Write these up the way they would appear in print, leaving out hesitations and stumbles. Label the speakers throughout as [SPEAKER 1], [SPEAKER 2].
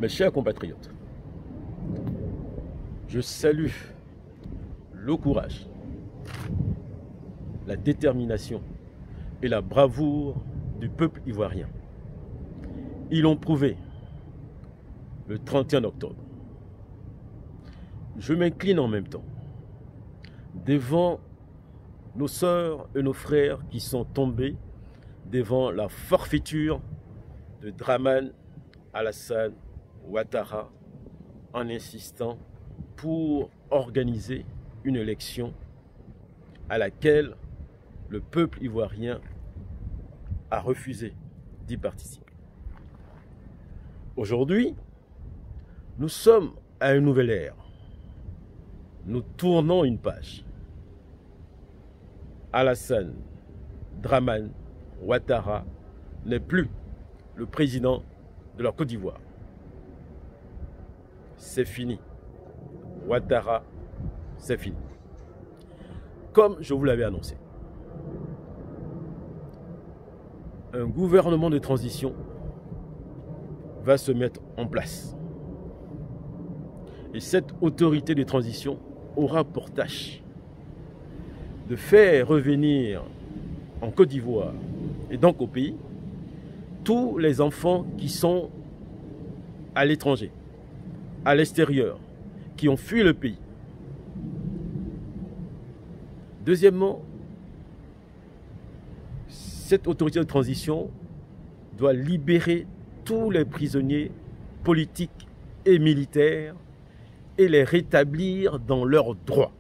[SPEAKER 1] Mes chers compatriotes, je salue le courage, la détermination et la bravoure du peuple ivoirien. Ils l'ont prouvé le 31 octobre. Je m'incline en même temps devant nos sœurs et nos frères qui sont tombés devant la forfaiture de Dramane Alassane Ouattara en insistant pour organiser une élection à laquelle le peuple ivoirien a refusé d'y participer. Aujourd'hui, nous sommes à une nouvelle ère. Nous tournons une page. Alassane Dramane Ouattara n'est plus le président de la Côte d'Ivoire. C'est fini. Ouattara, c'est fini. Comme je vous l'avais annoncé, un gouvernement de transition va se mettre en place. Et cette autorité de transition aura pour tâche de faire revenir en Côte d'Ivoire et donc au pays tous les enfants qui sont à l'étranger, à l'extérieur, qui ont fui le pays. Deuxièmement, cette autorité de transition doit libérer tous les prisonniers politiques et militaires et les rétablir dans leurs droits.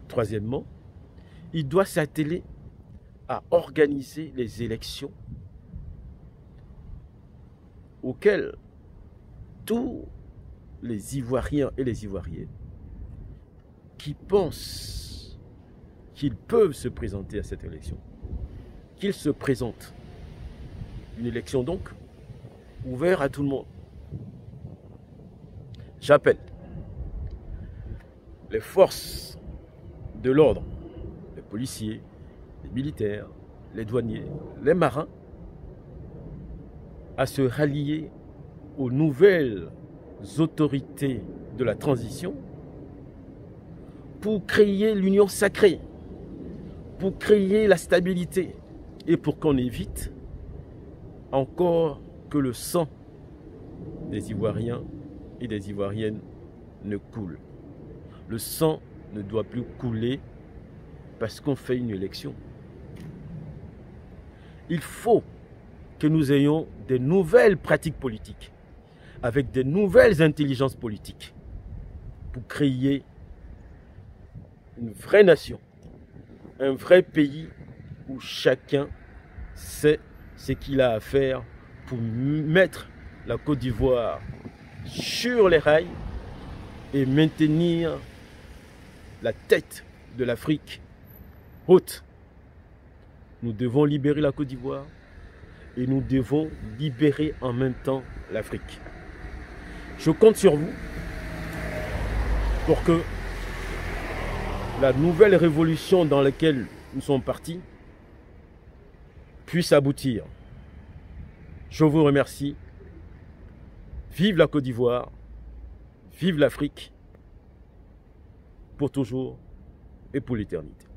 [SPEAKER 1] Troisièmement, il doit s'atteler à organiser les élections auxquelles tous les Ivoiriens et les Ivoiriennes qui pensent qu'ils peuvent se présenter à cette élection, qu'ils se présentent. Une élection donc ouverte à tout le monde. J'appelle les forces de l'ordre, les policiers, les militaires, les douaniers, les marins, à se rallier aux nouvelles autorités de la transition pour créer l'union sacrée, pour créer la stabilité et pour qu'on évite encore que le sang des Ivoiriens et des Ivoiriennes ne coule. Le sang ne doit plus couler parce qu'on fait une élection. Il faut que nous ayons des nouvelles pratiques politiques, avec des nouvelles intelligences politiques, pour créer une vraie nation, un vrai pays où chacun sait ce qu'il a à faire pour mettre la Côte d'Ivoire sur les rails et maintenir la tête de l'Afrique haute. Nous devons libérer la Côte d'Ivoire et nous devons libérer en même temps l'Afrique. Je compte sur vous pour que la nouvelle révolution dans laquelle nous sommes partis puisse aboutir. Je vous remercie. Vive la Côte d'Ivoire, vive l'Afrique, pour toujours et pour l'éternité.